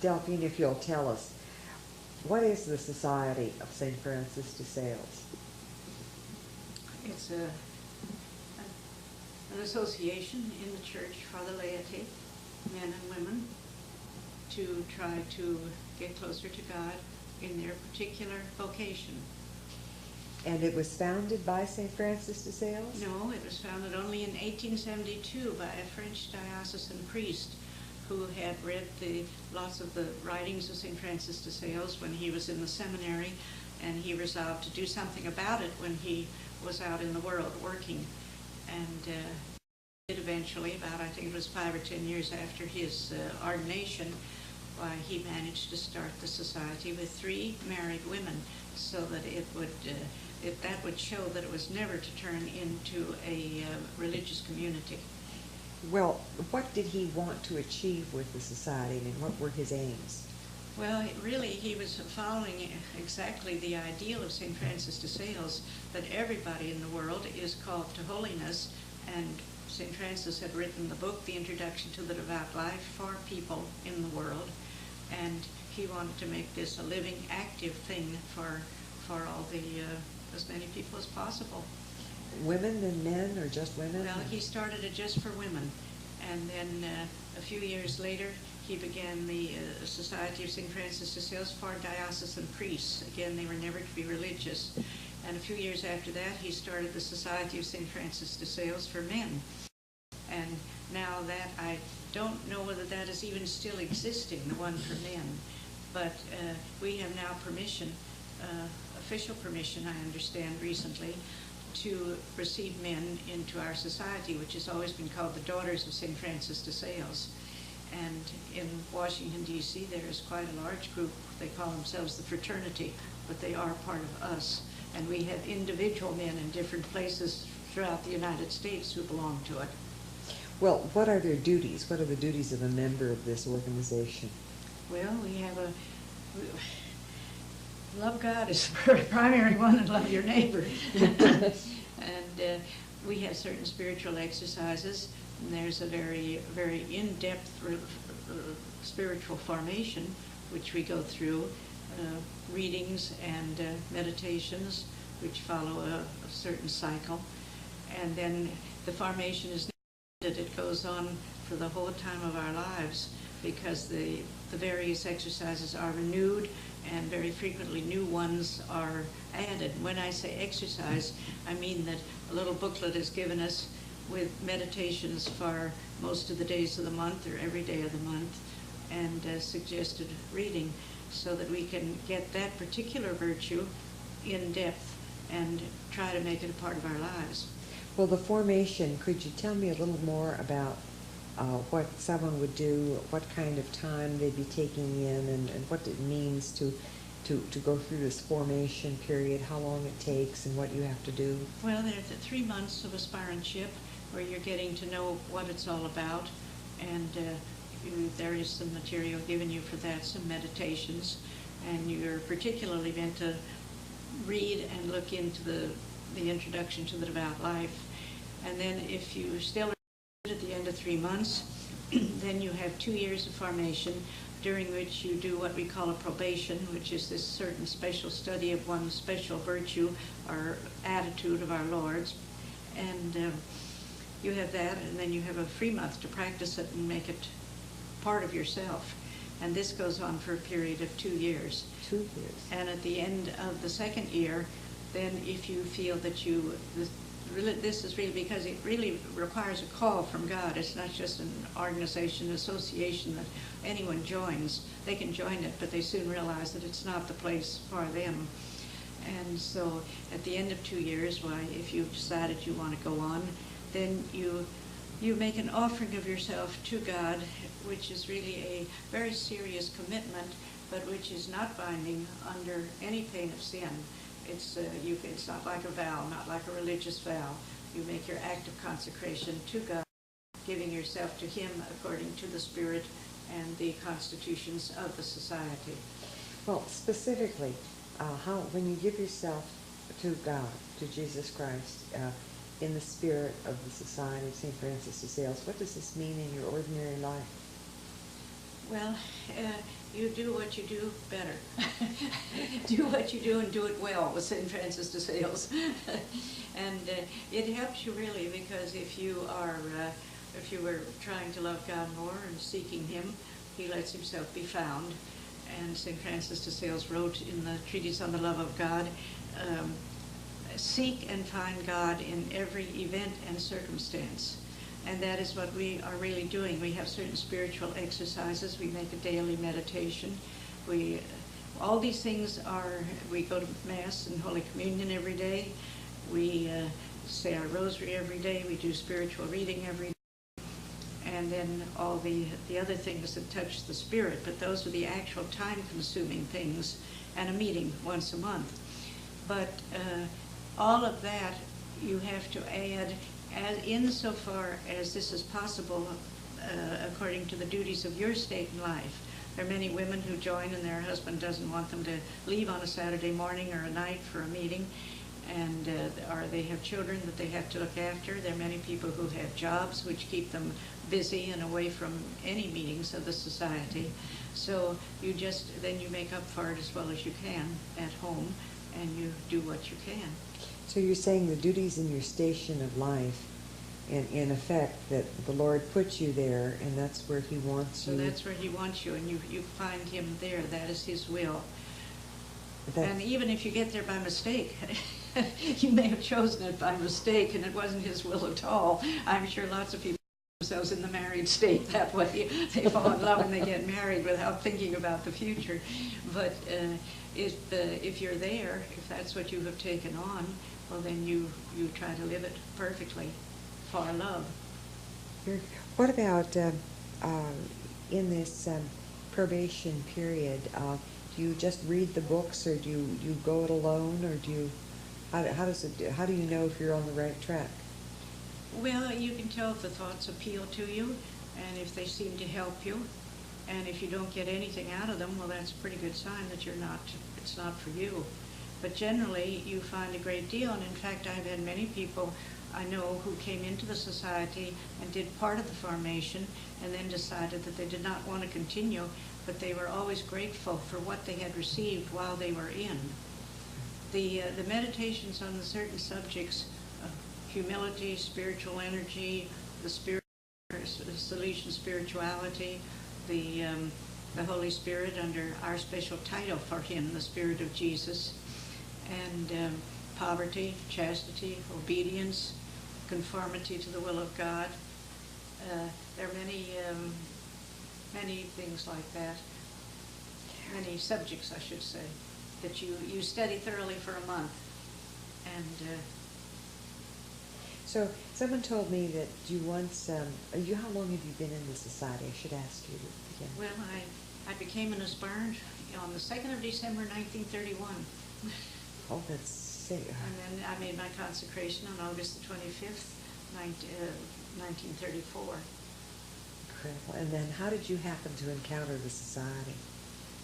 Delphine, if you'll tell us, what is the Society of St. Francis de Sales? It's an association in the church for the laity, men and women, to try to get closer to God in their particular vocation. And it was founded by St. Francis de Sales? No, it was founded only in 1872 by a French diocesan priest who had read lots of the writings of St. Francis de Sales when he was in the seminary, and he resolved to do something about it when he was out in the world working. And did eventually, about I think it was 5 or 10 years after his ordination, why he managed to start the society with 3 married women, so that that would show that it was never to turn into a religious community. Well, what did he want to achieve with the society, and what were his aims? Well, really, he was following exactly the ideal of St. Francis de Sales, that everybody in the world is called to holiness, and St. Francis had written the book, The Introduction to the Devout Life, for people in the world, and he wanted to make this a living, active thing for all as many people as possible. Women and men, or just women? Well, he started it just for women, and then a few years later, he began the Society of St. Francis de Sales for diocesan priests. Again, they were never to be religious. And a few years after that, he started the Society of St. Francis de Sales for men. And now that, I don't know whether that is even still existing, the one for men, but we have now permission, official permission, I understand recently, to receive men into our society, which has always been called the Daughters of St. Francis de Sales. And in Washington, D.C., there is quite a large group. They call themselves the fraternity, but they are part of us. And we have individual men in different places throughout the United States who belong to it. Well, what are their duties? What are the duties of a member of this organization? Well, we have love God is the primary one, and love your neighbor. And we have certain spiritual exercises, and there's a very, very in-depth spiritual formation, which we go through, readings and meditations, which follow a certain cycle. And then the formation is that it goes on for the whole time of our lives, because the various exercises are renewed, and very frequently new ones are added. When I say exercise, I mean that a little booklet is given us with meditations for most of the days of the month or every day of the month, and suggested reading, so that we can get that particular virtue in depth and try to make it a part of our lives. Well, the formation, could you tell me a little more about what someone would do, what kind of time they'd be taking in, and what it means to go through this formation period, how long it takes, and what you have to do? Well, there's 3 months of aspirantship where you're getting to know what it's all about, and there is some material given you for that, some meditations, and you're particularly meant to read and look into the Introduction to the Devout Life. And then if you still are at the end of 3 months, then you have 2 years of formation, during which you do what we call a probation, which is this certain special study of one special virtue or attitude of our Lord's. And you have that, and then you have a free month to practice it and make it part of yourself. And this goes on for a period of 2 years. 2 years. And at the end of the 2nd year, then if you feel that this is really, because it really requires a call from God. It's not just an organization, association that anyone joins. They can join it, but they soon realize that it's not the place for them. And so at the end of 2 years, if you've decided you want to go on, then you make an offering of yourself to God, which is really a very serious commitment, but which is not binding under any pain of sin. It's not like a vow, not like a religious vow. You make your act of consecration to God, giving yourself to Him according to the Spirit and the constitutions of the society. Well, specifically, when you give yourself to God, to Jesus Christ, in the spirit of the Society of St. Francis de Sales, what does this mean in your ordinary life? Well, you do what you do better. Do what you do and do it well with St. Francis de Sales. And it helps you really, because if you were trying to love God more and seeking Him, He lets Himself be found. And St. Francis de Sales wrote in the Treatise on the Love of God, seek and find God in every event and circumstance. And that is what we are really doing. We have certain spiritual exercises. We make a daily meditation. All these things we go to Mass and Holy Communion every day. We say our rosary every day. We do spiritual reading every day. And then all the other things that touch the spirit. But those are the actual time-consuming things, and a meeting once a month. But all of that you have to add, insofar as this is possible, according to the duties of your state in life. There are many women who join and their husband doesn't want them to leave on a Saturday morning or a night for a meeting, and or they have children that they have to look after. There are many people who have jobs which keep them busy and away from any meetings of the society. So then you make up for it as well as you can at home, and you do what you can. So you're saying the duties in your station of life, and in effect, that the Lord puts you there, and that's where He wants you. So that's where He wants you, and you find Him there. That is His will. And even if you get there by mistake, you may have chosen it by mistake, and it wasn't His will at all. I'm sure lots of people find themselves in the married state that way. They fall in love and they get married without thinking about the future. But if you're there, if that's what you have taken on, well, then you try to live it perfectly for love. What about in this probation period? Do you just read the books, or do you go it alone, or how do you know if you're on the right track? Well, you can tell if the thoughts appeal to you, and if they seem to help you. And if you don't get anything out of them, well, that's a pretty good sign that it's not for you. But generally, you find a great deal. And in fact, I've had many people I know who came into the society and did part of the formation and then decided that they did not want to continue, but they were always grateful for what they had received while they were in. The meditations on the certain subjects, humility, spiritual energy, the Salesian spirituality, the Holy Spirit under our special title for Him, the Spirit of Jesus, and poverty, chastity, obedience, conformity to the will of God. There are many things like that, many subjects, I should say, that you study thoroughly for a month. And so someone told me that you once, how long have you been in the society? I should ask you again. Well, I became an aspirant on the 2nd of December, 1931. Oh, that's sick. And then I made my consecration on August the 25th, 1934. Incredible. And then how did you happen to encounter the society?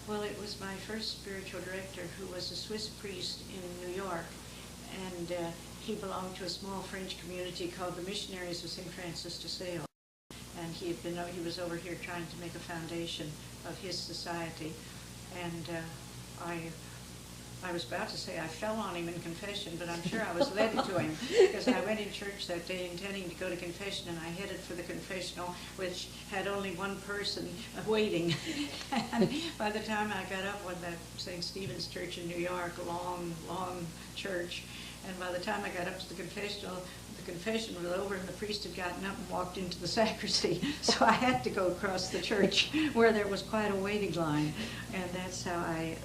Well, it was my first spiritual director, who was a Swiss priest in New York, and he belonged to a small French community called the Missionaries of St. Francis de Sales. And he was over here trying to make a foundation of his society. And I was about to say I fell on him in confession, but I'm sure I was led to him, because I went in church that day intending to go to confession, and I headed for the confessional, which had only one person waiting. And by the time I got up on that St. Stephen's Church in New York, long church, and by the time I got up to the confessional, the confession was over and the priest had gotten up and walked into the sacristy. So I had to go across the church where there was quite a waiting line. And that's how I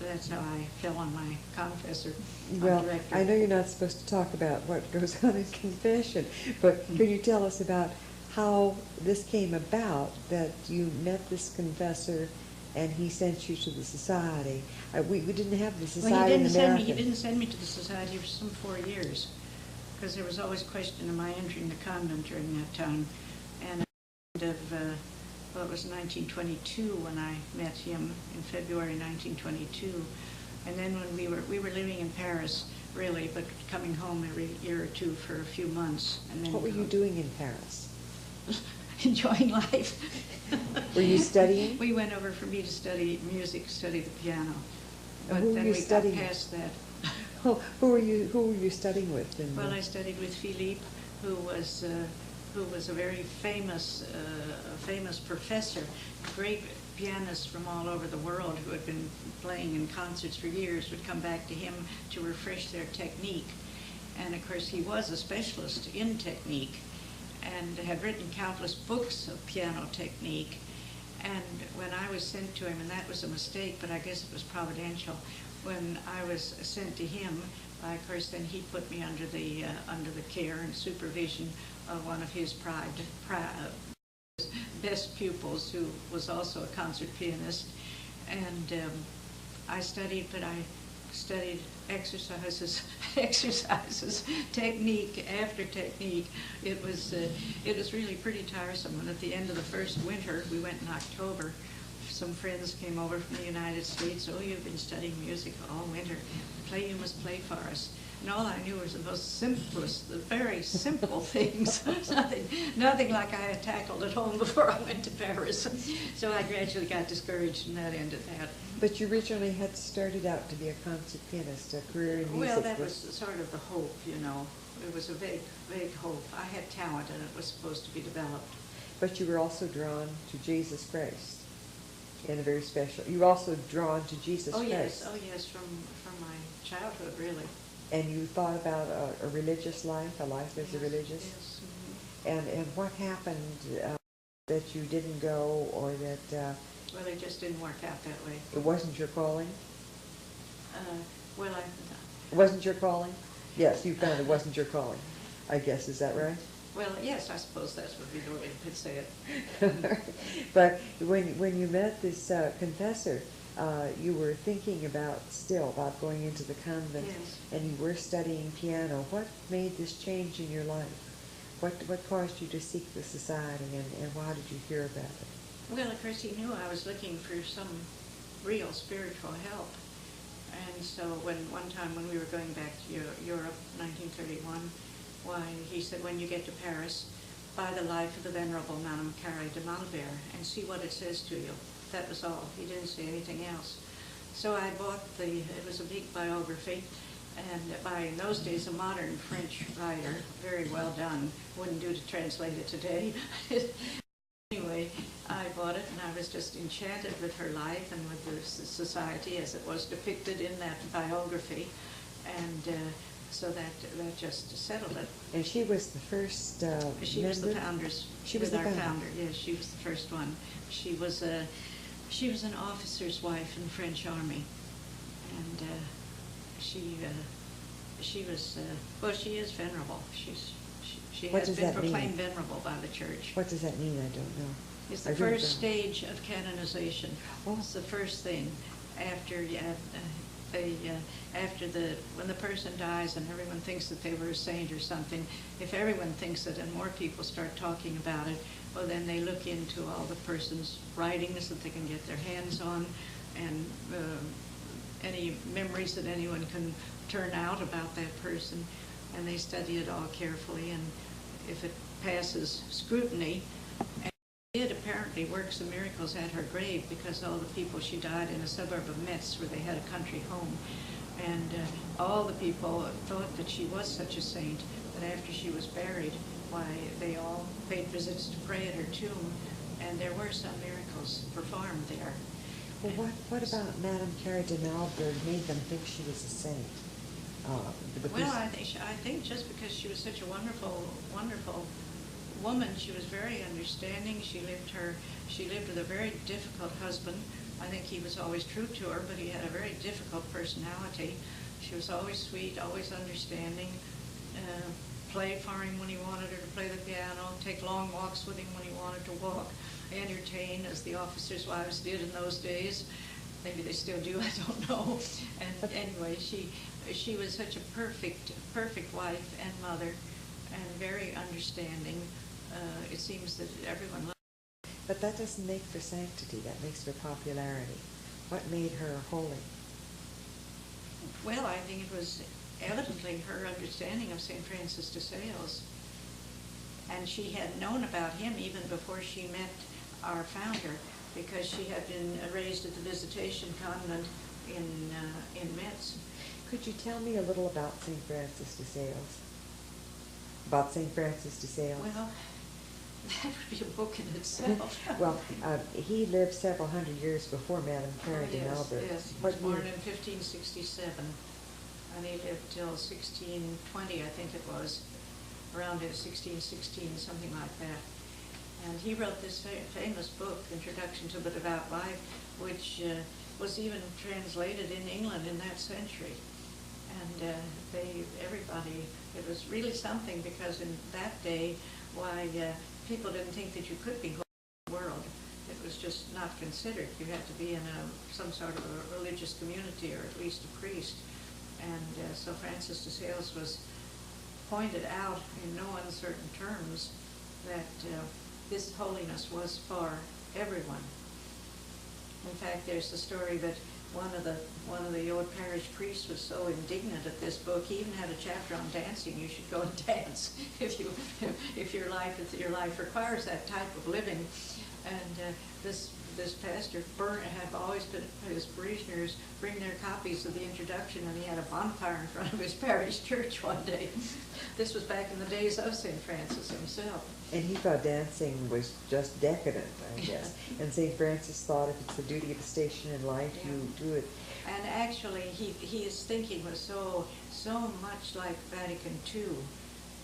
fell on my confessor. Well, I know you're not supposed to talk about what goes on in confession, but can you tell us about how this came about, that you met this confessor and he sent you to the society? We didn't have the society in America. He didn't send me to the society for some 4 years, because there was always question of my entering the convent during that time. And at the end of, it was 1922 when I met him, in February 1922. And then when we were living in Paris, really, but coming home every year or two for a few months. And then what were you doing in Paris? enjoying life. Were you studying? We went over for me to study music, study the piano. But Who were then you we studying? got past that. Oh, who were you studying with? Well, I studied with Philippe, who was a very famous professor, great pianists from all over the world who had been playing in concerts for years would come back to him to refresh their technique. And of course, he was a specialist in technique and had written countless books of piano technique. And when I was sent to him, and that was a mistake, but I guess it was providential, when I was sent to him, of course, then he put me under the care and supervision of one of his best pupils, who was also a concert pianist. And I studied exercises, technique after technique. It was really pretty tiresome. And at the end of the first winter, we went in October. Some friends came over from the United States. Oh, you've been studying music all winter. You must play for us. And all I knew was the most simplest, the very simple things. nothing like I had tackled at home before I went to Paris. So I gradually got discouraged, and that ended that. But you originally had started out to be a concert pianist, a career in music. Well, that was sort of the hope, you know. It was a vague hope. I had talent, and it was supposed to be developed. But you were also drawn to Jesus Christ in a very special. You were also drawn to Jesus Christ. Oh yes, from my childhood, really. And you thought about a religious life, a life as a religious. Yes. Mm-hmm. And what happened that you didn't go, or that? Well, it just didn't work out that way. It wasn't your calling. It wasn't your calling. Yes, you found it wasn't your calling. I guess, is that right? Well, yes, I suppose that's what we could say it. But when you met this confessor, you were thinking about going into the convent, yes. And you were studying piano. What made this change in your life? What caused you to seek the society, and why did you hear about it? Well, of course, he knew I was looking for some real spiritual help. And so one time when we were going back to Europe, 1931, he said, when you get to Paris, buy the life of the Venerable Madame Carré de Malibert and see what it says to you. That was all. He didn't say anything else. So I bought it was a big biography, and in those days, a modern French writer, very well done. Wouldn't do to translate it today. Anyway, I bought it, and I was just enchanted with her life and with the society as it was depicted in that biography. And so that just settled it. And she was the first She member? was the founder's. She was the founder. Yes, she was the first one. She was an officer's wife in the French army, and she is venerable. She has been proclaimed venerable by the church. What does that mean? I don't know. It's the first stage of canonization. Oh. It's the first thing when the person dies and everyone thinks that they were a saint or something. If everyone thinks it and more people start talking about it, well, then they look into all the person's writings that they can get their hands on, and any memories that anyone can turn out about that person, and they study it all carefully, and if it passes scrutiny. And she did apparently work some miracles at her grave, because all the people, she died in a suburb of Metz where they had a country home, and all the people thought that she was such a saint, that after she was buried, they all paid visits to pray at her tomb, and there were some miracles performed there. Well, what about Madame Carré de Malibert made them think she was a saint? Well, I think just because she was such a wonderful, wonderful woman, she was very understanding. She lived with a very difficult husband. I think he was always true to her, but he had a very difficult personality. She was always sweet, always understanding. Play for him when he wanted her to play the piano, take long walks with him when he wanted to walk, entertain as the officers' wives did in those days. Maybe they still do, I don't know. And anyway, she was such a perfect wife and mother, and very understanding. It seems that everyone loved her. But that doesn't make for sanctity, that makes for popularity. What made her holy? Well, I think it was evidently her understanding of St. Francis de Sales. And she had known about him even before she met our founder, because she had been raised at the Visitation Convent in Metz. Could you tell me a little about St. Francis de Sales? About St. Francis de Sales? Well, that would be a book in itself. Well, he lived several hundred years before Madame Claire de Yes, Melbourne. yes. He What was born year? in 1567, and he lived till 1620, I think it was, around 1616, something like that. And he wrote this famous book, Introduction to the Devout Life, which was even translated in England in that century. And everybody, it was really something, because in that day, why, people didn't think that you could be going in the world. It was just not considered. You had to be in some sort of a religious community, or at least a priest. And so Francis de Sales was pointed out in no uncertain terms that this holiness was for everyone. In fact, there's the story that one of the old parish priests was so indignant at this book, he even had a chapter on dancing. You should go and dance if your life requires that type of living. And this pastor had always been, his parishioners bring their copies of the introduction, and he had a bonfire in front of his parish church one day. This was back in the days of St. Francis himself. And he thought dancing was just decadent, I guess. And St. Francis thought if it's the duty of a station in life, Yeah. you do it. And actually, his thinking was so much like Vatican II.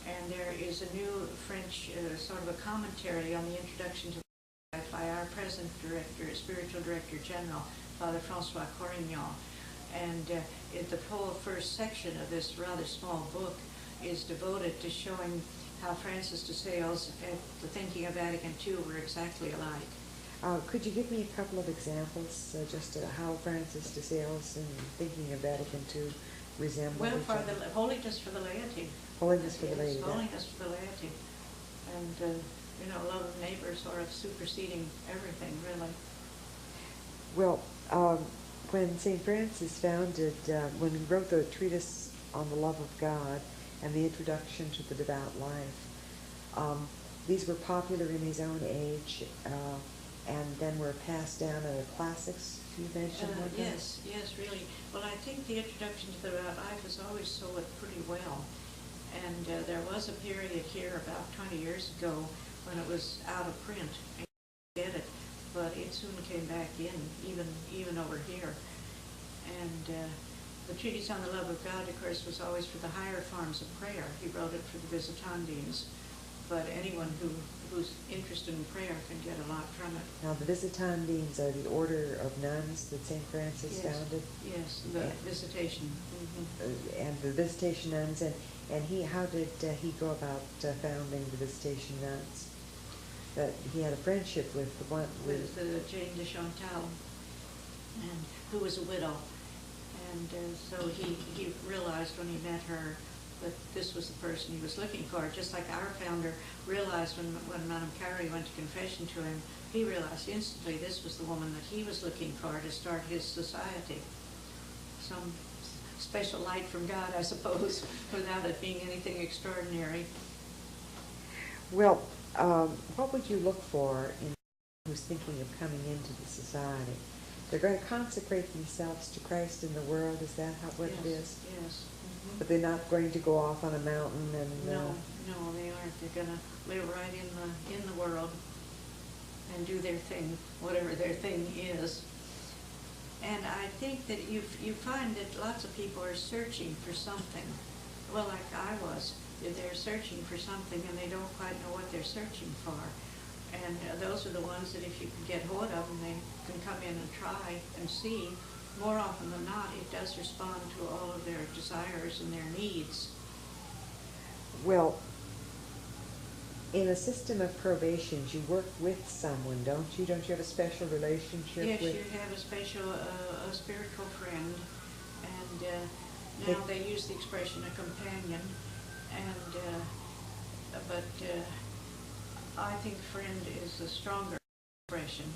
And there is a new French sort of a commentary on the introduction to life by our present director, spiritual director general, Father Francois Corignan. And the whole first section of this rather small book is devoted to showing how Francis de Sales and the thinking of Vatican II were exactly alike. Could you give me a couple of examples, just how Francis de Sales and thinking of Vatican II resemble Well, each for other? the holiness for the laity. Holiness for the Yes, laity. holiness for the laity. And, love of neighbor sort of superseding everything, really. Well, when St. Francis founded, when he wrote the treatise on the love of God and the introduction to the devout life, these were popular in his own age, and then were passed down to the classics you mentioned. Yes, really. Well, I think the introduction to the devout life was always sold pretty well. And there was a period here about 20 years ago when it was out of print. I didn't get it, but it soon came back in, even over here. And the treatise on the love of God, of course, was always for the higher forms of prayer. He wrote it for the Visitandines, but anyone who's interested in prayer can get a lot from it. Now, the Visitandines are the order of nuns that St. Francis founded. Yes, the Visitation. Mm-hmm. And the Visitation nuns, and how did he go about founding the Visitation nuns? That he had a friendship with the one With Jane de Chantal, and who was a widow. And so he realized when he met her that this was the person he was looking for. Just like our founder realized when Madame Carey went to confession to him, he realized instantly this was the woman that he was looking for to start his society. Some special light from God, I suppose, without it being anything extraordinary. Well, what would you look for in who's thinking of coming into the society? They're going to consecrate themselves to Christ in the world. Is that what it is? Yes. Mm-hmm. But they're not going to go off on a mountain and. No, they aren't. They're going to live right in the world and do their thing, whatever their thing is. And I think that you find that lots of people are searching for something. Well, like I was, they're searching for something and they don't quite know what they're searching for. And those are the ones that if you can get hold of them, they can come in and try and see. More often than not, it does respond to all of their desires and their needs. Well, in a system of probations, you work with someone, don't you? Don't you have a special relationship Yes, with? you have a special, a spiritual friend, and now they use the expression a companion, and but I think friend is a stronger expression,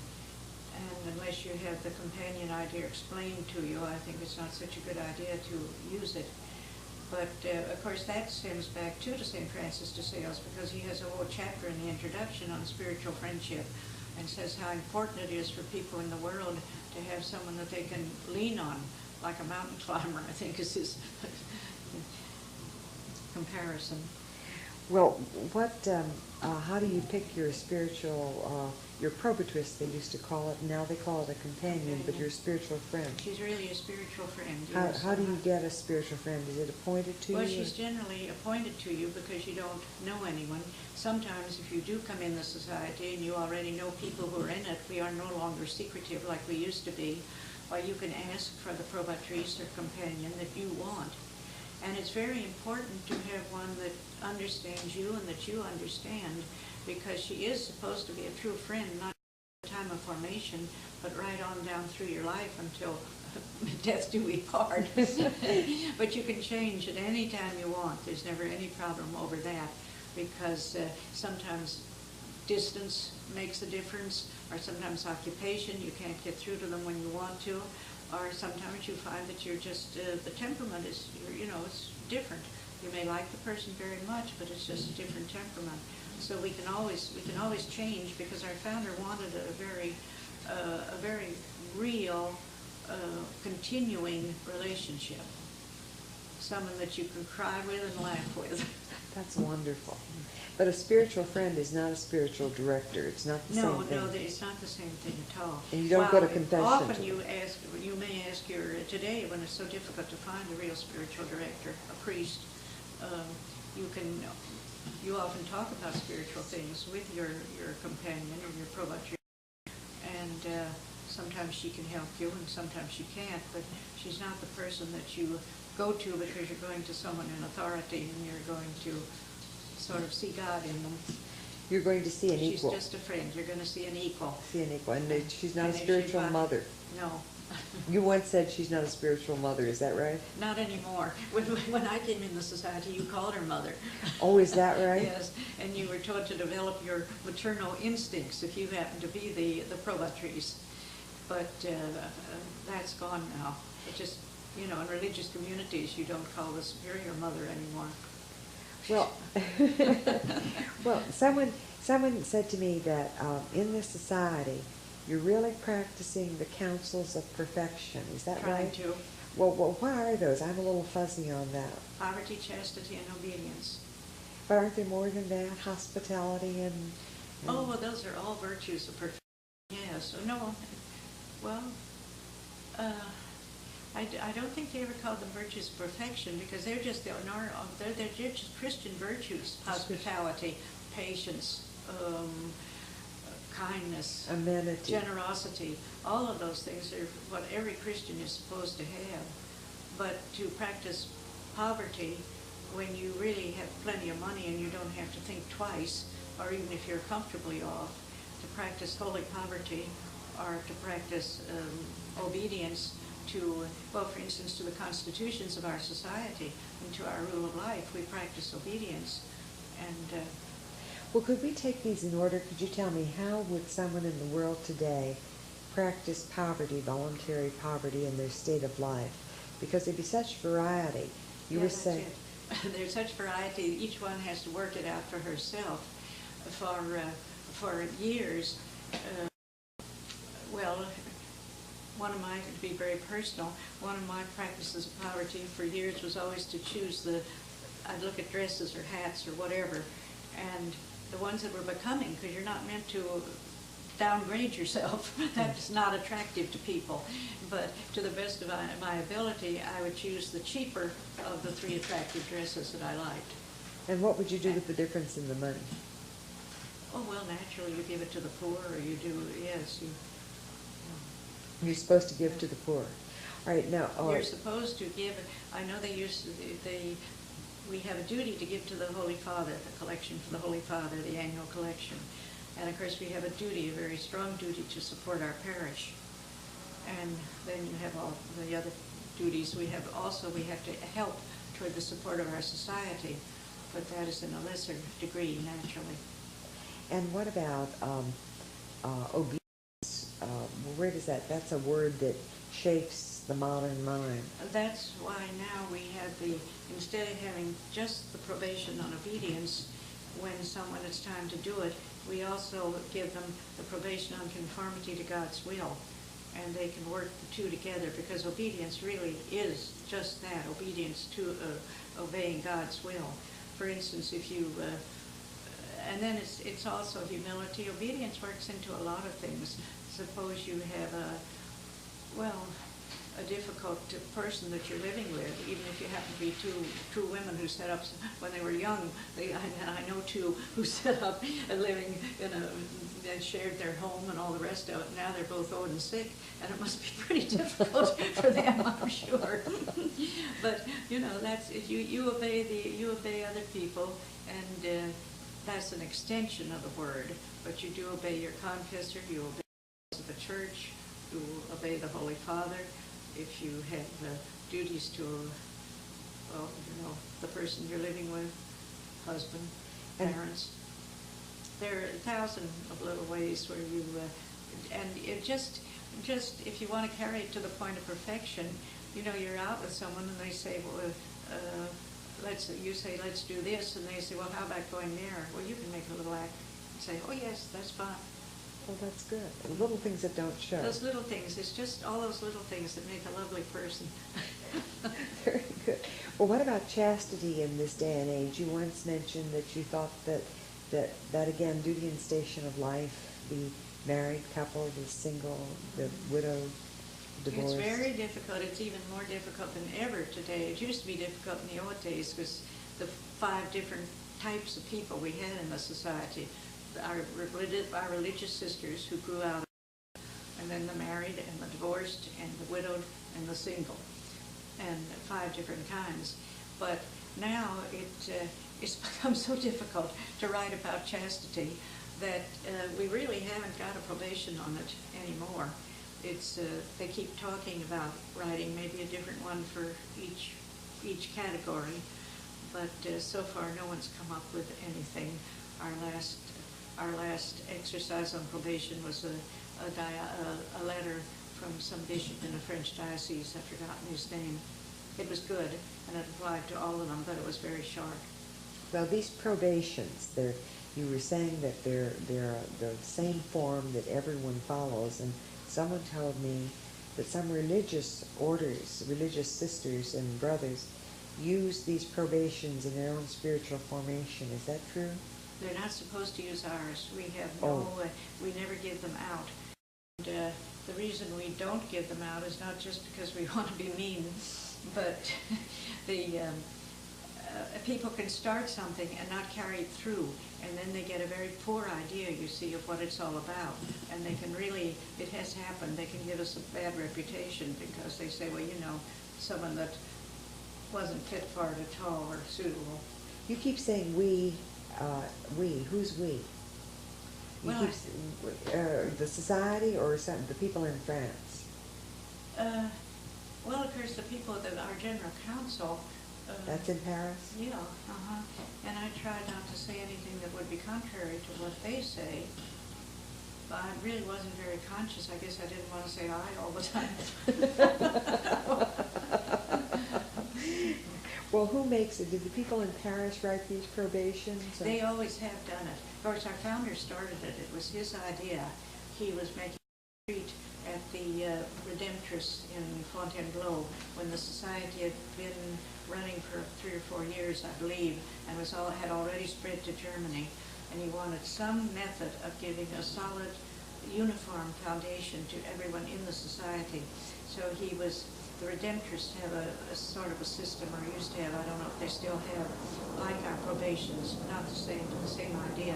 and unless you have the companion idea explained to you, I think it's not such a good idea to use it. But of course that stems back too to St. Francis de Sales, because he has a whole chapter in the introduction on spiritual friendship, and says how important it is for people in the world to have someone that they can lean on, like a mountain climber, I think is his comparison. Well, how do you pick your spiritual, your probatress, they used to call it, now they call it a companion, but your spiritual friend? She's really a spiritual friend, yes. How do you get a spiritual friend? Is it appointed to you? Well, she's generally appointed to you because you don't know anyone. Sometimes if you do come in the society and you already know people who are in it, we are no longer secretive like we used to be, or you can ask for the probatrice or companion that you want. And it's very important to have one that understands you and that you understand, because she is supposed to be a true friend, not at the time of formation, but right on down through your life until death do we part. But you can change at any time you want. There's never any problem over that, because sometimes distance makes a difference, or sometimes occupation, you can't get through to them when you want to, or sometimes you find that you're just, the temperament is, it's different. You may like the person very much, but it's just a different temperament. So we can always change, because our founder wanted a very real, continuing relationship. Someone that you can cry with and laugh with. That's wonderful. But a spiritual friend is not a spiritual director. It's not the same thing. No, it's not the same thing at all. And you don't go to confession. Often you may ask today when it's so difficult to find a real spiritual director, a priest, you often talk about spiritual things with your companion or your probatrice, and sometimes she can help you and sometimes she can't, but she's not the person that you go to because you're going to someone in authority and you're going to sort of see God in them. You're going to see an equal. She's just a friend. You're going to see an equal. See an equal. And she's not a spiritual mother. No. You once said she's not a spiritual mother. Is that right? Not anymore. When I came in the society, you called her mother. Oh, is that right? Yes. And you were taught to develop your maternal instincts if you happen to be the probatrice. But that's gone now. It just, in religious communities, you don't call the superior mother anymore. Well, well, someone said to me that in this society, you're really practicing the counsels of perfection. Is that right? Trying to. Well, what are those? I'm a little fuzzy on that. Poverty, chastity, and obedience. But aren't there more than that? Hospitality and Oh, well, those are all virtues of perfection. Yes. No. Well, I don't think they ever called them virtues of perfection, because they're just they're just Christian virtues: hospitality, patience, kindness, amenity, generosity. All of those things are what every Christian is supposed to have. But to practice poverty when you really have plenty of money and you don't have to think twice, or even if you're comfortably off, to practice holy poverty, or to practice obedience to, well, for instance, to the constitutions of our society and to our rule of life, we practice obedience. And well, could we take these in order? Could you tell me, how would someone in the world today practice poverty, voluntary poverty, in their state of life? Because there'd be such variety. You were saying there's such variety. Each one has to work it out for herself. For years, well, to be very personal, one of my practices of poverty for years was always to choose I'd look at dresses or hats or whatever, and the ones that were becoming, because you're not meant to downgrade yourself. That's not attractive to people. But to the best of my ability, I would choose the cheaper of the three attractive dresses that I liked. And what would you do with the difference in the money? Oh, well, naturally, you give it to the poor, or you do, yes. You're supposed to give to the poor. All right, now... You're supposed to give, I know we have a duty to give to the Holy Father, the collection for the Holy Father, the annual collection. And of course we have a duty, a very strong duty, to support our parish. And then you have all the other duties. We have to help toward the support of our society, but that is in a lesser degree, naturally. And what about obedience? Where does that's a word that shapes the modern mind. That's why now we have instead of having just the probation on obedience, when someone, it's time to do it, we also give them the probation on conformity to God's will. And they can work the two together, because obedience really is just that, obedience to obeying God's will. For instance, if you, and then it's also humility. Obedience works into a lot of things. Suppose you have a difficult person that you're living with, even if you happen to be two women who set up when they were young. I know two who set up a living they shared their home and all the rest of it. Now they're both old and sick, and it must be pretty difficult for them, I'm sure. But that's you obey other people, and that's an extension of the word. But you do obey your confessor, you obey the church, you obey the Holy Father. If you have duties to, the person you're living with, husband, parents. There are 1,000 of little ways where you, and it just if you want to carry it to the point of perfection, you're out with someone and they say, well, you say, let's do this, and they say, well, how about going there? Well, you can make a little act and say, oh yes, that's fine. Well, that's good. The little things that don't show. Those little things. It's just all those little things that make a lovely person. Very good. Well, what about chastity in this day and age? You once mentioned that you thought that again, duty and station of life, the married couple, the single, the widow, divorced. It's very difficult. It's even more difficult than ever today. It used to be difficult in the old days because the 5 different types of people we had in the society. Our religious sisters who grew out of it, and then the married and the divorced and the widowed and the single, and 5 different kinds. But now it's become so difficult to write about chastity that we really haven't got a probation on it anymore. They keep talking about writing maybe a different one for each category, but so far no one's come up with anything. Our last exercise on probation was a letter from some bishop in a French diocese. I've forgotten his name. It was good, and it applied to all of them, but it was very short. Well, these probations, you were saying that they're the same form that everyone follows, and someone told me that some religious orders, religious sisters and brothers, use these probations in their own spiritual formation. Is that true? They're not supposed to use ours. We have we never give them out. And the reason we don't give them out is not just because we want to be mean, but people can start something and not carry it through, and then they get a very poor idea, you see, of what it's all about. And they can really, it has happened, they can give us a bad reputation because they say, well, someone that wasn't fit for it at all or suitable. You keep saying we. Who's we? Well, the society or the people in France? Well, of course, the people that our general council. That's in Paris? Yeah, and I try not to say anything that would be contrary to what they say. But I really wasn't very conscious. I guess I didn't want to say I all the time. Well, who makes it? Did the people in Paris write these probations? They always have done it. Of course, our founder started it. It was his idea. He was making a retreat at the Redemptress in Fontainebleau when the society had been running for 3 or 4 years, I believe, and had already spread to Germany. And he wanted some method of giving a solid, uniform foundation to everyone in the society. So the Redemptorists have a sort of a system, or used to have, I don't know if they still have, like our probations, not the same idea.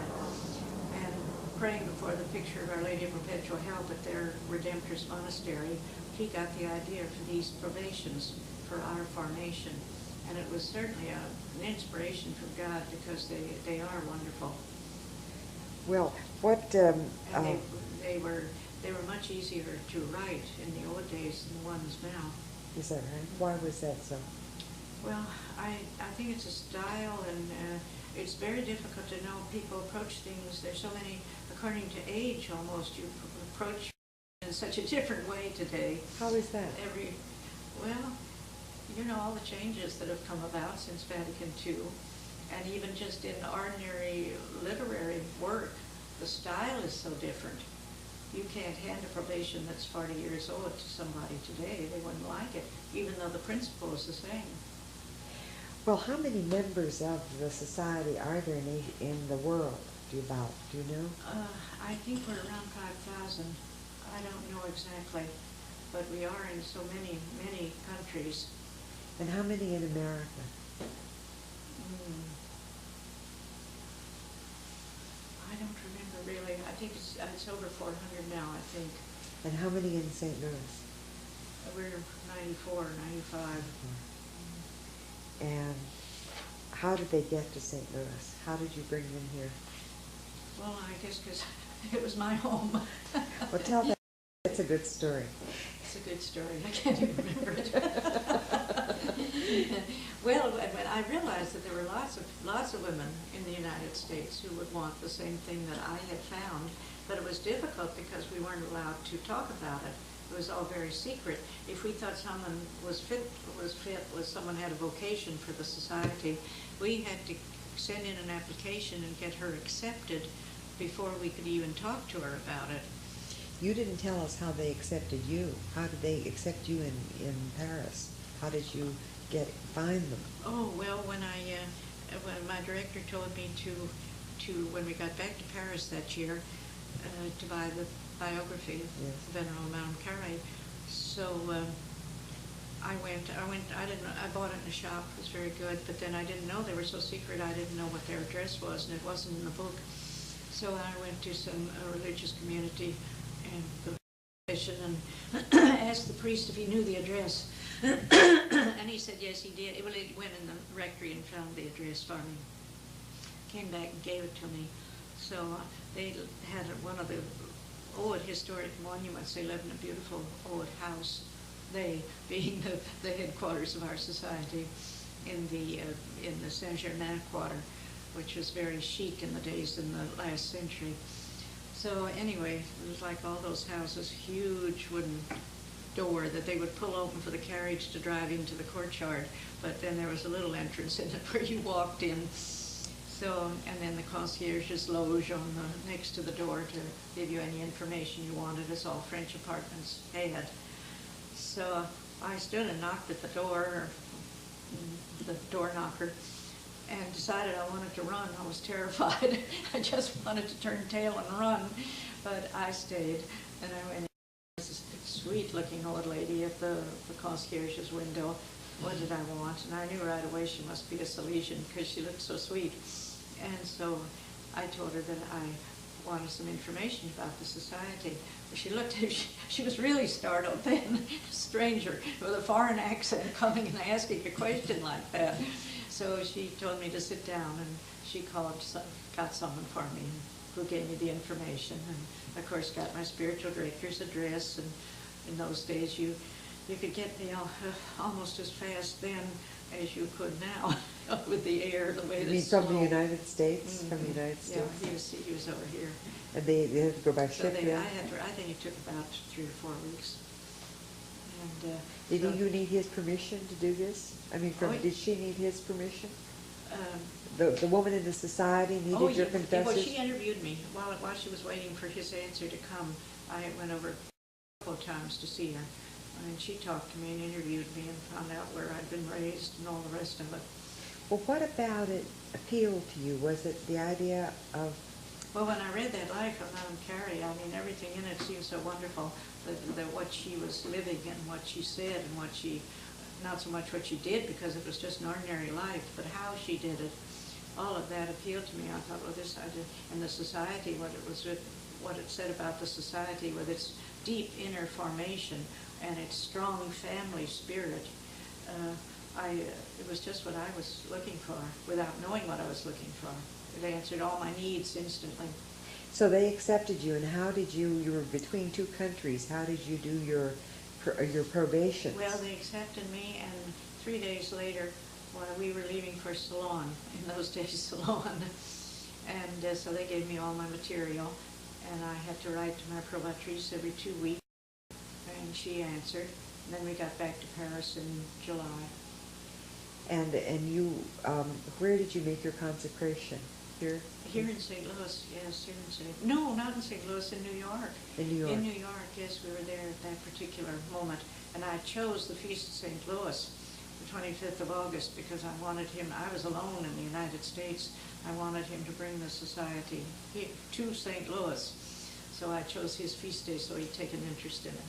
And praying before the picture of Our Lady of Perpetual Help at their Redemptorist monastery, he got the idea for these probations for our formation. And it was certainly an inspiration from God, because they are wonderful. Well, what... and they were much easier to write in the old days than the ones now. Is that right? Why was that so? Well, I think it's a style, and it's very difficult to know. People approach things, there's so many, according to age almost, you approach in in such a different way today. How is that? Well, you know, all the changes that have come about since Vatican II, and even just in ordinary literary work, the style is so different. You can't hand a probation that's 40 years old to somebody today. They wouldn't like it, even though the principle is the same. Well, how many members of the society are there in the world? Do you know? I think we're around 5,000. I don't know exactly, but we are in so many, many countries. And how many in America? I don't remember really. I think it's over 400 now, I think. And how many in St. Louis? We're 94, 95. And how did they get to St. Louis? How did you bring them here? Well, I guess because it was my home. Well, tell that. It's a good story. It's a good story. I can't even remember it. Well, when I realized that there were lots of women in the United States who would want the same thing that I had found, but it was difficult because we weren't allowed to talk about it. It was all very secret. If we thought someone was someone had a vocation for the society, we had to send in an application and get her accepted before we could even talk to her about it. You didn't tell us how they accepted you. How did they accept you in Paris? How did you find them? Oh, well, when my director told me when we got back to Paris that year, to buy the biography of Yes. Venerable Madame Carré. So I bought it in a shop. It was very good, but then I didn't know they were so secret. I didn't know what their address was, and it wasn't in the book. So I went to some religious community and the station and asked the priest if he knew the address. And he said yes, he did. Well, he went in the rectory and found the address for me. Came back and gave it to me. So they had one of the old historic monuments. They lived in a beautiful old house, they being the headquarters of our society in the Saint-Germain quarter, which was very chic in the days in the last century. So anyway, it was like all those houses, huge wooden door that they would pull open for the carriage to drive into the courtyard, but then there was a little entrance in it where you walked in. So, and then the concierge's loge next to the door to give you any information you wanted, as all French apartments had. So I stood and knocked at the door knocker, and decided I wanted to run. I was terrified. I just wanted to turn tail and run, but I stayed, and I went in. This sweet-looking old lady at the concierge's window. What did I want? And I knew right away she must be a Salesian because she looked so sweet. And so I told her that I wanted some information about the society. She looked, she was really startled then, a stranger with a foreign accent coming and asking a question like that. So she told me to sit down, and she got someone for me who gave me the information, and of course got my spiritual director's address. And in those days you could get mail almost as fast then as you could now with the air, the way You the mean slow. from the United States? Mm-hmm. From the United States? Yeah, he was over here. And they had to go by So ship, yeah? I think it took about 3 or 4 weeks. And Did you need his permission to do this? I mean, did she need his permission? The woman in the society needed your confessors? Well, she interviewed me while she was waiting for his answer to come. I went over a couple of times to see her, and she talked to me and interviewed me and found out where I'd been raised and all the rest of it. Well, what about it appealed to you? Was it the idea of... Well, when I read that life of Madame Carré, I mean, everything in it seemed so wonderful, that what she was living and what she said and what she, not so much what she did because it was just an ordinary life, but how she did it. All of that appealed to me. I thought, well, and the society, what it said about the society with its deep inner formation and its strong family spirit, it was just what I was looking for without knowing what I was looking for. It answered all my needs instantly. So they accepted you, and how did you were between 2 countries, how did you do your probation? Well, they accepted me, and 3 days later, while we were leaving for Ceylon, in those days Ceylon, and so they gave me all my material, and I had to write to my provatrice every 2 weeks. And she answered. And then we got back to Paris in July. And you, where did you make your consecration? Here? Here in St. Louis, yes, here in St. No, not in St. Louis, in New York. In New York? In New York, yes, we were there at that particular moment. And I chose the Feast of St. Louis, the 25th of August, because I wanted him, I was alone in the United States. I wanted him to bring the society here to St. Louis. So I chose his feast day so he'd take an interest in it.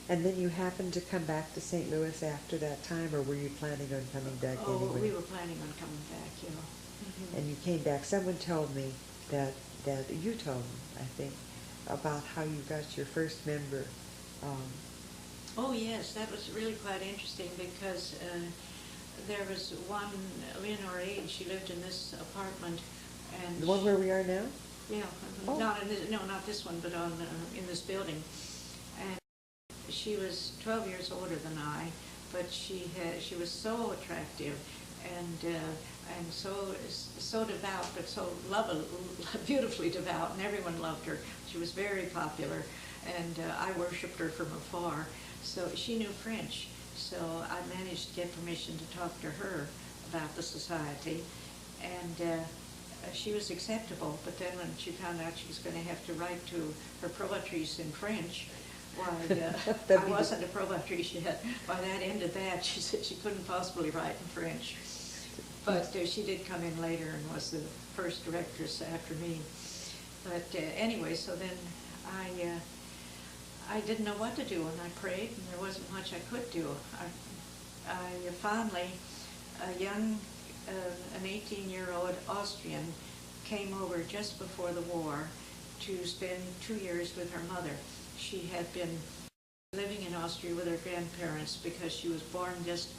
And then you happened to come back to St. Louis after that time, or were you planning on coming back anyway? Oh, we were planning on coming back, you know. Mm-hmm. And you came back. Someone told me that you told me, I think, about how you got your first member. Oh yes, that was really quite interesting because there was one, Leonore Aid, she lived in this apartment, and the one where we are now? Yeah, oh. Not in this, no, not this one, but on in this building. And she was 12 years older than I, but she was so attractive and so devout, but so beautifully devout, and everyone loved her. She was very popular, and I worshipped her from afar. So she knew French, so I managed to get permission to talk to her about the society, and she was acceptable. But then when she found out she was going to have to write to her probatrice in French, why, I wasn't a probatrice yet. By that end of that, she said she couldn't possibly write in French. But she did come in later and was the first directress after me. But anyway, so then I didn't know what to do, and I prayed, and there wasn't much I could do. I finally, an 18-year-old Austrian came over just before the war to spend 2 years with her mother. She had been living in Austria with her grandparents because she was born just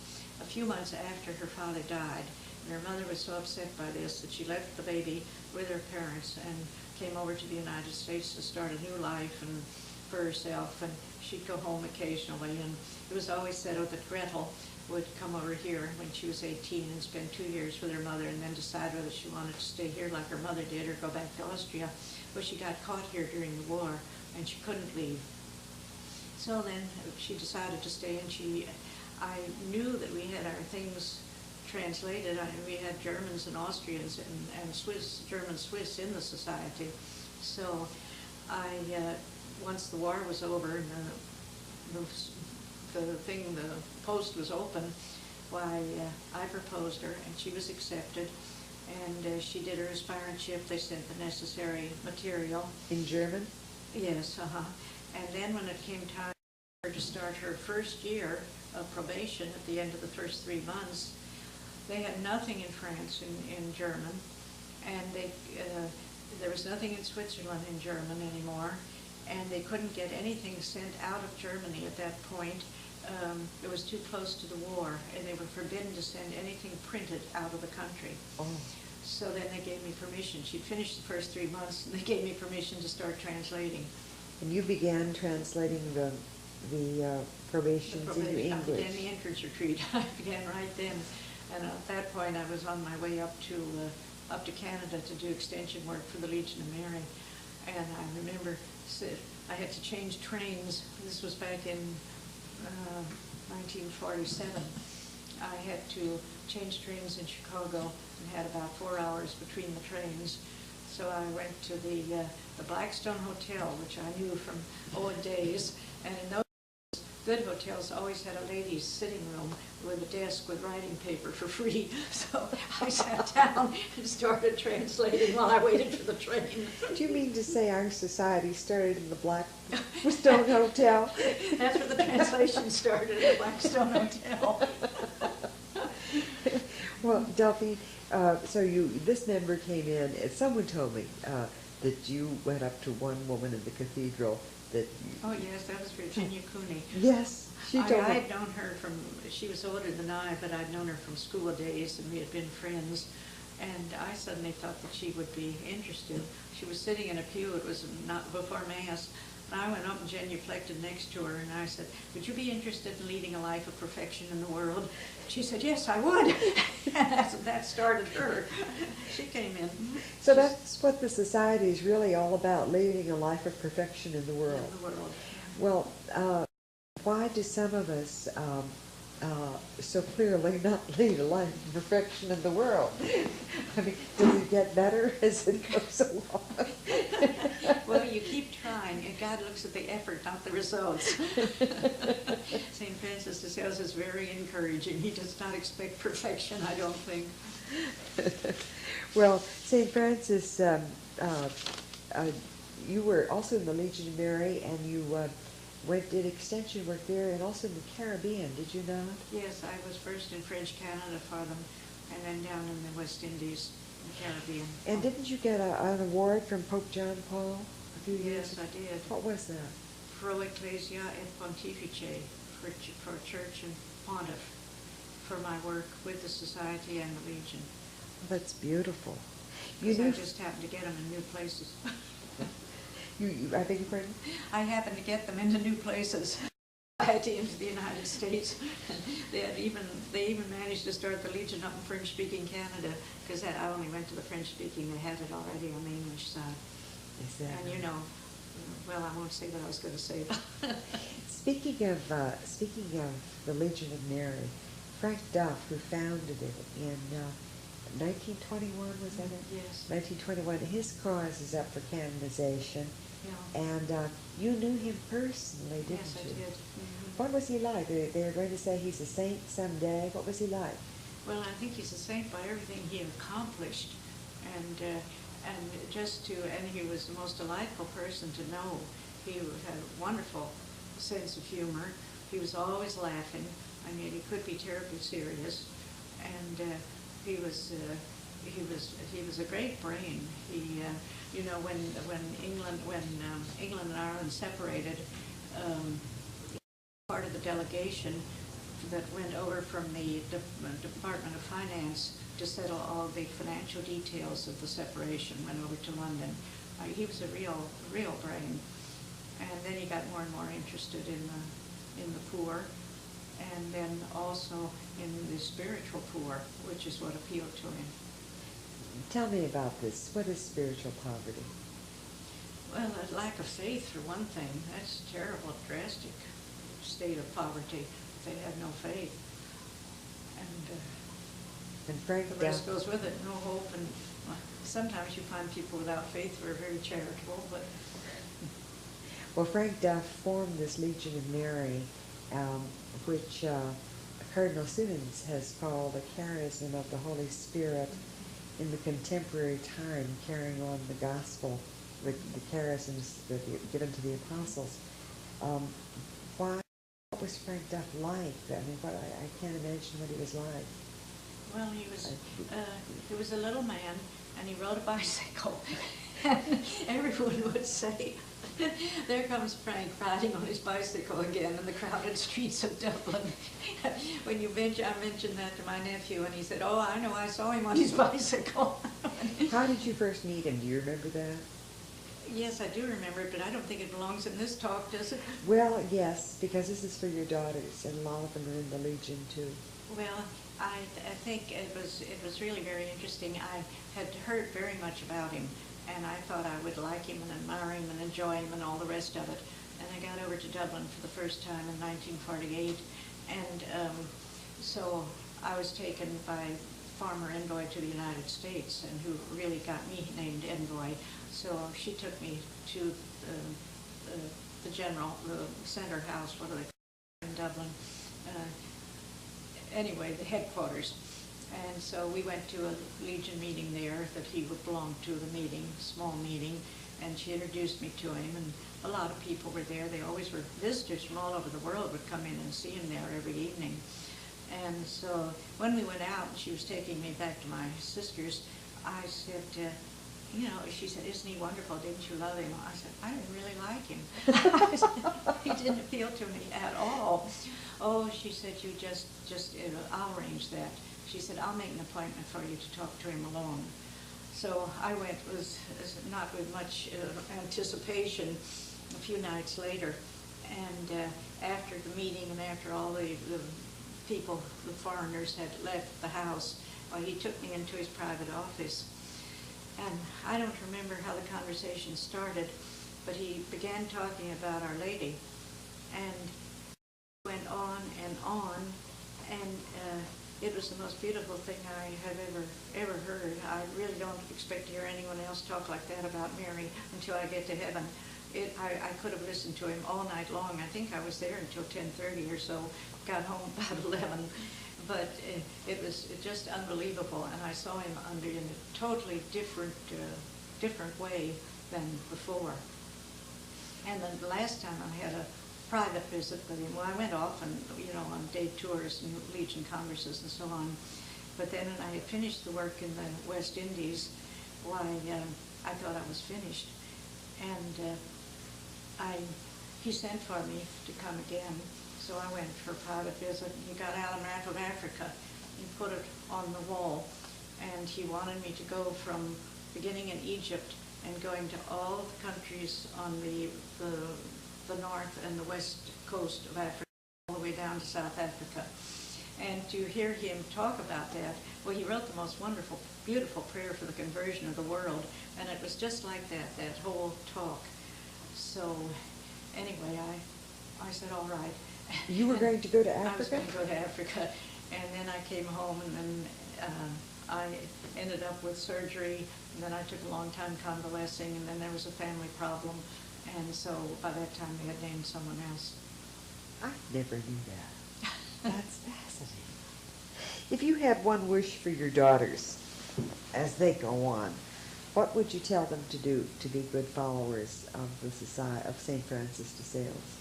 a few months after her father died. And her mother was so upset by this that she left the baby with her parents and came over to the United States to start a new life and for herself, and she'd go home occasionally. And it was always said that Gretel would come over here when she was 18 and spend 2 years with her mother and then decide whether she wanted to stay here like her mother did or go back to Austria. But she got caught here during the war and she couldn't leave. So then she decided to stay, and I knew that we had our things translated. We had Germans and Austrians and Swiss, German Swiss in the society. So once the war was over and the post was open, why, I proposed her, and she was accepted, and she did her aspirantship. They sent the necessary material. In German? Yes, And then when it came time for her to start her first year of probation at the end of the first 3 months, they had nothing in France in German, and there was nothing in Switzerland in German anymore, and they couldn't get anything sent out of Germany at that point. It was too close to the war, and they were forbidden to send anything printed out of the country. Oh. So then they gave me permission. She'd finished the first 3 months, and they gave me permission to start translating. And you began translating the probations into English. I began the entrance retreat. I began right then. And at that point, I was on my way up to Canada to do extension work for the Legion of Mary. And I remember I had to change trains. This was back in 1947. I had to change trains in Chicago and had about 4 hours between the trains. So I went to the Blackstone Hotel, which I knew from old days. And in those good hotels always had a ladies' sitting room with a desk with writing paper for free. So I sat down and started translating while I waited for the train. Do you mean to say our society started in the Blackstone Hotel? That's where the translation started, at the Blackstone Hotel. Well, Delphine, so this member came in, and someone told me that you went up to one woman in the cathedral that you... Oh yes, that was Virginia Cooney. Yes, she told me. I'd known her from, she was older than I, but I'd known her from school days, and we had been friends. And I suddenly thought that she would be interested. She was sitting in a pew, it was not before Mass, and I went up and genuflected next to her, and I said, would you be interested in leading a life of perfection in the world? She said, yes, I would. And that started her. She came in. So that's what the society is really all about, leading a life of perfection in the world. In the world. Well, Why do some of us so clearly not lead a life of perfection in the world? I mean, does it get better as it goes along? Well, you keep trying, and God looks at the effort, not the results. St. Francis de Sales is very encouraging. He does not expect perfection, I don't think. Well, St. Francis, you were also in the Legion of Mary, and you did extension work there, and also in the Caribbean, did you not? Yes, I was first in French Canada for them, and then down in the West Indies, the Caribbean. And didn't you get an award from Pope John Paul a few years Yes, I did. What was that? Pro Ecclesia et Pontifice, for Church and Pontiff, for my work with the Society and the Legion. Well, that's beautiful. Because I just happened to get them in new places. I beg your pardon? I happened to get them into new places. Society into the United States. They even managed to start the Legion up in French-speaking Canada, because I only went to the French-speaking. They had it already on the English side. Exactly. And you know, well, I won't say what I was going to say. Speaking of the Legion of Mary, Frank Duff, who founded it in 1921, was that it? Yes. 1921. His cause is up for canonization. Yeah. And you knew him personally, didn't Yes, I you? did. Mm-hmm. What was he like? They're going to say he's a saint someday. What was he like? Well, I think he's a saint by everything he accomplished, and he was the most delightful person to know. He had a wonderful sense of humor. He was always laughing. I mean, he could be terribly serious, and he was a great brain. He, you know, when England and Ireland separated, part of the delegation that went over from the Department of Finance to settle all the financial details of the separation went over to London. He was a real brain, and then he got more and more interested in the poor, and then also in the spiritual poor, which is what appealed to him. Tell me about this. What is spiritual poverty? Well, a lack of faith, for one thing. That's a terrible, drastic state of poverty. They have no faith. And Frank the rest Duff goes with it, no hope. And sometimes you find people without faith who are very charitable, but... Well, Frank Duff formed this Legion of Mary, which Cardinal Simmons has called a charism of the Holy Spirit in the contemporary time, carrying on the gospel, the charisms that were given to the apostles. What was Frank Duff like? I mean, I can't imagine what he was like. Well, he was a little man, and he rode a bicycle. And everyone would say, there comes Frank riding on his bicycle again in the crowded streets of Dublin. When I mentioned that to my nephew, and he said, oh, I know, I saw him on his bicycle. How did you first meet him? Do you remember that? Yes, I do remember it, but I don't think it belongs in this talk, does it? Well, yes, because this is for your daughters, and a lot of them are in the Legion, too. Well, I think it was really very interesting. I had heard very much about him, and I thought I would like him and admire him and enjoy him and all the rest of it. And I got over to Dublin for the first time in 1948, and so I was taken by former envoy to the United States, and who really got me named envoy. So she took me to the center house, what do they call it, in Dublin. Anyway, the headquarters. And so we went to a Legion meeting there that he would belong to, the meeting, small meeting, and she introduced me to him, and a lot of people were there. They always were visitors from all over the world would come in and see him there every evening. And so when we went out and she was taking me back to my sister's, I said, you know, she said, isn't he wonderful? Didn't you love him? I said, I didn't really like him. He didn't appeal to me at all. Oh, she said, you just I'll arrange that. She said, I'll make an appointment for you to talk to him alone. So I went, not with much anticipation, a few nights later. And after the meeting and after all the people, the foreigners had left the house, well, he took me into his private office. And I don't remember how the conversation started, but he began talking about Our Lady. And went on, and it was the most beautiful thing I have ever heard. I really don't expect to hear anyone else talk like that about Mary until I get to heaven. I could have listened to him all night long. I think I was there until 10:30 or so, got home about 11. But it was just unbelievable, and I saw him in a totally different way than before. And then the last time I had a private visit with him, well, I went off and, on day tours and Legion Congresses and so on. But then when I had finished the work in the West Indies, why, I thought I was finished. And he sent for me to come again. So I went for a private visit, and he got out a map of Africa and put it on the wall. And he wanted me to go from beginning in Egypt and going to all the countries on the north and the west coast of Africa, all the way down to South Africa. And to hear him talk about that, well, he wrote the most wonderful, beautiful prayer for the conversion of the world, and it was just like that whole talk. So anyway, I said, all right. You were going to go to Africa? I was going to go to Africa, and then I came home, and then I ended up with surgery, and then I took a long time convalescing, and then there was a family problem, and so by that time they had named someone else. I never knew that. That's fascinating. If you had one wish for your daughters as they go on, what would you tell them to do to be good followers of the Society of St. Francis de Sales?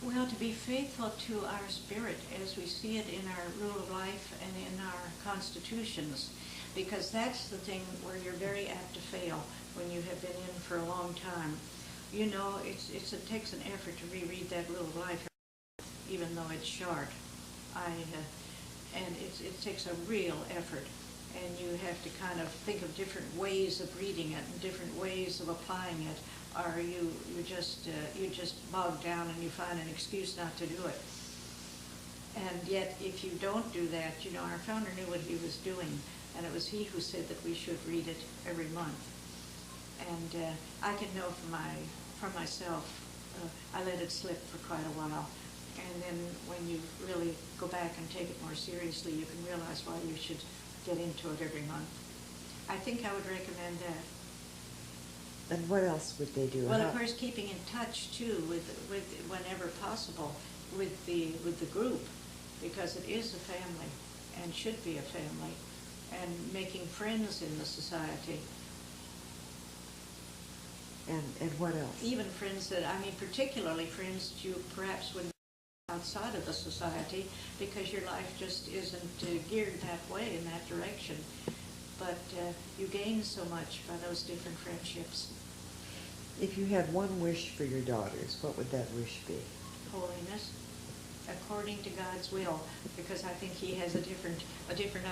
Well, to be faithful to our spirit as we see it in our rule of life and in our constitutions, because that's the thing where you're very apt to fail when you have been in for a long time. It takes an effort to reread that rule of life, even though it's short. And it takes a real effort, and you have to kind of think of different ways of reading it and different ways of applying it, or you just bog down and you find an excuse not to do it. And yet, if you don't do that, our founder knew what he was doing, and it was he who said that we should read it every month. And I can know from myself, I let it slip for quite a while. And then when you really go back and take it more seriously, you can realize why you should get into it every month. I think I would recommend that. And what else would they do? Well, of course, keeping in touch too with whenever possible with the group, because it is a family and should be a family, and making friends in the society. And what else? Even friends particularly friends that you perhaps wouldn't outside of the society, because your life just isn't geared that way, in that direction. But you gain so much by those different friendships. If you had one wish for your daughters, what would that wish be? Holiness, according to God's will, because I think He has a different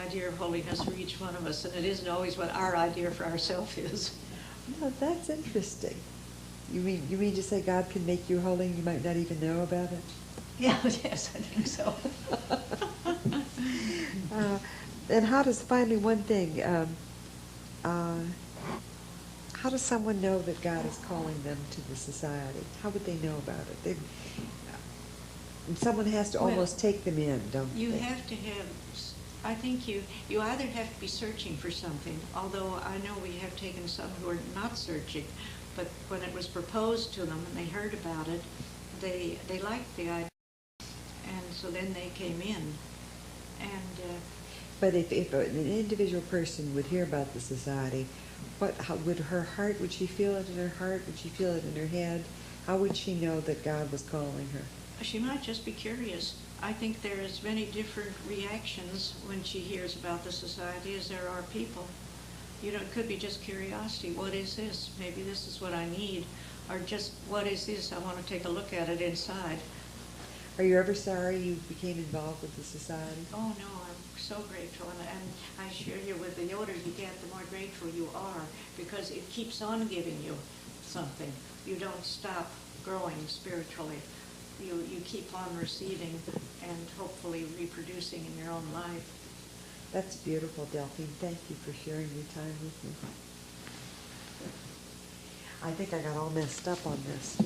idea of holiness for each one of us, and it isn't always what our idea for ourselves is. Well, that's interesting. You mean to say God can make you holy and you might not even know about it? Yeah, yes, I think so. And finally one thing, how does someone know that God is calling them to the society? How would they know about it? Someone has to almost take them in, don't they? You have to have, I think you either have to be searching for something, although I know we have taken some who are not searching, but when it was proposed to them and they heard about it, they liked the idea, and so then they came in. And but if an individual person would hear about the society, how would she feel it in her heart? Would she feel it in her head? How would she know that God was calling her? She might just be curious. I think there's many different reactions when she hears about the society as there are people. It could be just curiosity. What is this? Maybe this is what I need. Or just, what is this? I want to take a look at it inside. Are you ever sorry you became involved with the society? Oh, no, I'm so grateful. And I share you with the older you get, the more grateful you are, because it keeps on giving you something. You don't stop growing spiritually. You keep on receiving and hopefully reproducing in your own life. That's beautiful, Delphine. Thank you for sharing your time with me. I think I got all messed up on this.